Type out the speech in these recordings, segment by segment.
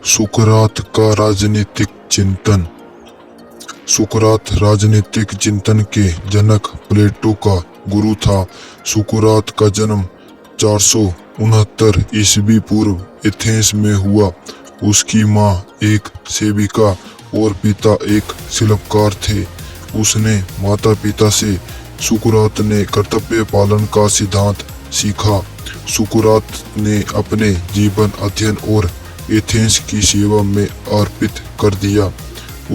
सुकरात का राजनीतिक चिंतन। सुकरात राजनीतिक चिंतन के जनक प्लेटो का गुरु था। सुकरात का जन्म 469 ईस्वी पूर्व एथेंस में हुआ। उसकी माँ एक सेविका और पिता एक शिल्पकार थे। उसने माता पिता से सुकरात ने कर्तव्य पालन का सिद्धांत सीखा। सुकरात ने अपने जीवन अध्ययन और एथेंस की सेवा में अर्पित कर दिया।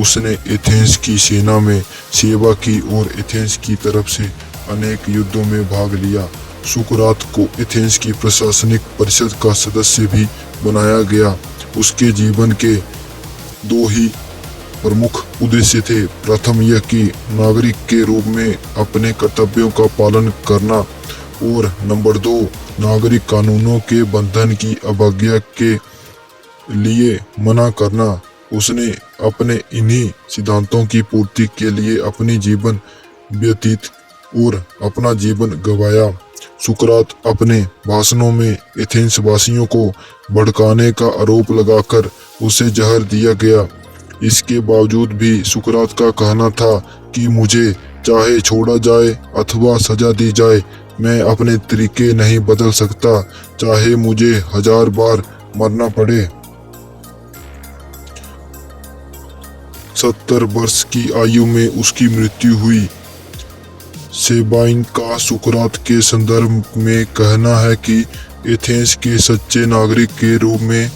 उसने एथेंस की सेना में सेवा की और एथेंस की तरफ से अनेक युद्धों में भाग लिया। सुकरात को एथेंस की प्रशासनिक परिषद का सदस्य भी बनाया गया। उसके जीवन के दो ही प्रमुख उद्देश्य थे। प्रथम यह कि नागरिक के रूप में अपने कर्तव्यों का पालन करना और नंबर 2 नागरिक कानूनों के बंधन की अवज्ञा के लिए मना करना। उसने अपने इन्हीं सिद्धांतों की पूर्ति के लिए अपनी जीवन व्यतीत और अपना जीवन गंवाया। सुकरात अपने भाषणों में एथेंस वासियों को भड़काने का आरोप लगाकर उसे जहर दिया गया। इसके बावजूद भी सुकरात का कहना था कि मुझे चाहे छोड़ा जाए अथवा सजा दी जाए, मैं अपने तरीके नहीं बदल सकता, चाहे मुझे 1000 बार मरना पड़े। 70 वर्ष की आयु में उसकी मृत्यु हुई। सेबाइन का सुकरात के संदर्भ में कहना है कि एथेंस के सच्चे नागरिक के रूप में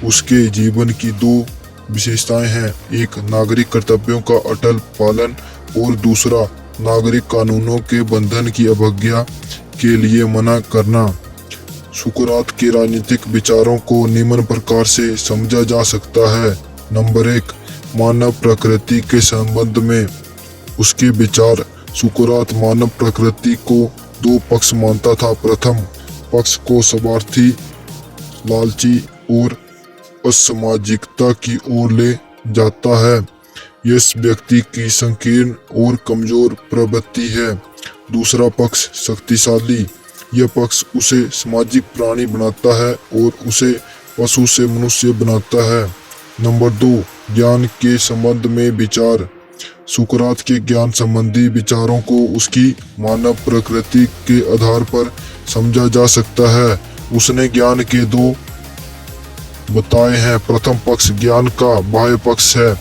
उसके जीवन की 2 विशेषताएं हैं। एक नागरिक कर्तव्यों का अटल पालन और दूसरा नागरिक कानूनों के बंधन की अवज्ञा के लिए मना करना। सुकरात के राजनीतिक विचारों को निम्न प्रकार से समझा जा सकता है। नंबर 1, मानव प्रकृति के संबंध में उसके विचार। सुकरात मानव प्रकृति को 2 पक्ष मानता था। प्रथम पक्ष को स्वार्थी, लालची और असामाजिकता की ओर ले जाता है। यह व्यक्ति की संकीर्ण और कमजोर प्रवृत्ति है। दूसरा पक्ष शक्तिशाली। यह पक्ष उसे सामाजिक प्राणी बनाता है और उसे पशु से मनुष्य बनाता है। नंबर 2, ज्ञान के संबंध में विचार। सुकरात के ज्ञान संबंधी विचारों को उसकी मानव प्रकृति के आधार पर समझा जा सकता है। उसने ज्ञान के 2 बताए हैं। प्रथम पक्ष ज्ञान का बाह्य पक्ष है,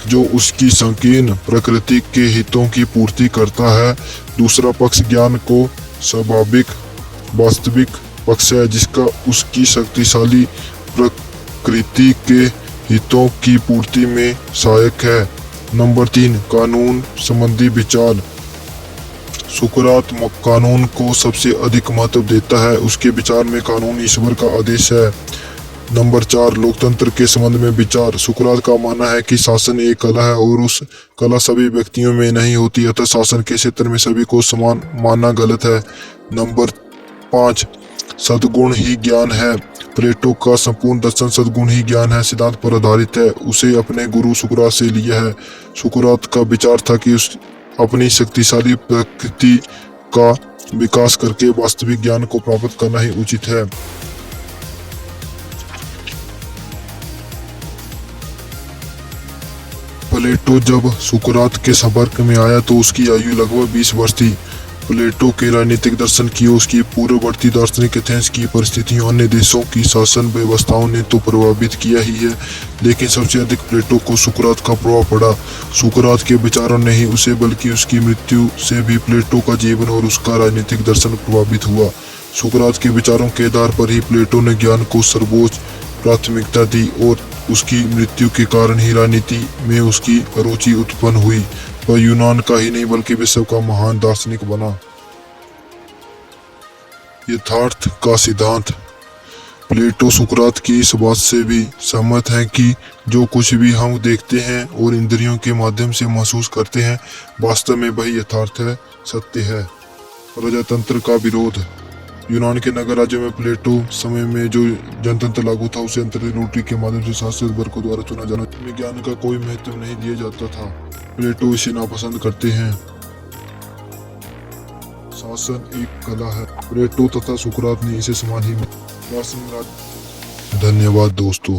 जो उसकी संकीर्ण प्रकृति के हितों की पूर्ति करता है। दूसरा पक्ष ज्ञान को स्वाभाविक वास्तविक पक्ष है, जिसका उसकी शक्तिशाली प्रकृति के हितों की पूर्ति में सहायक है। नंबर 3, कानून संबंधी विचार। सुकरात कानून को सबसे अधिक महत्व देता है। उसके विचार में कानून ईश्वर का आदेश है। नंबर 4, लोकतंत्र के संबंध में विचार। सुकरात का मानना है कि शासन एक कला है और उस कला सभी व्यक्तियों में नहीं होती, अतः शासन के क्षेत्र में सभी को समान मानना गलत है। नंबर 5, सद्गुण ही ज्ञान है। प्लेटो का संपूर्ण दर्शन सद्गुण ही ज्ञान है सिद्धांत पर आधारित है। उसे अपने गुरु सुकरात से लिया है। सुकरात का विचार था कि उस अपनी शक्तिशाली प्रकृति का विकास करके वास्तविक ज्ञान को प्राप्त करना ही उचित है। प्लेटो जब सुकरात के संपर्क में आया तो उसकी आयु लगभग 20 वर्ष थी। प्लेटो के राजनीतिक दर्शन की उसकी पूर्ववर्ती दार्शनिक एथेंस की परिस्थितियों अन्य देशों की शासन व्यवस्थाओं ने तो प्रभावित किया ही है, लेकिन सबसे अधिक प्लेटो को सुकरात का प्रभाव पड़ा। सुकरात के विचारों ने ही उसे बल्कि उसकी मृत्यु से भी प्लेटो का जीवन और उसका राजनीतिक दर्शन प्रभावित हुआ। सुकरात के विचारों के आधार पर ही प्लेटो ने ज्ञान को सर्वोच्च प्राथमिकता दी और उसकी मृत्यु के कारण ही राजनीति में उसकी रुचि उत्पन्न हुई। वह यूनान का ही नहीं बल्कि विश्व का महान दार्शनिक बना। यथार्थ का सिद्धांत। प्लेटो सुकरात की इस बात से भी सहमत है कि जो कुछ भी हम देखते हैं और इंद्रियों के माध्यम से महसूस करते हैं, वास्तव में वही यथार्थ है, सत्य है। प्रजातंत्र का विरोध। यूनान के नगर राज्यों में प्लेटो समय में जो जनतंत्र लागू था, उसे अंतर्राष्ट्रीय लॉटरी के माध्यम से शासक वर्गों द्वारा चुना जाना। विज्ञान का कोई महत्व नहीं दिया जाता था। प्लेटो इसे नापसंद करते हैं। शासन एक कला है। प्लेटो तथा सुकरात ने इसे समान ही। धन्यवाद दोस्तों।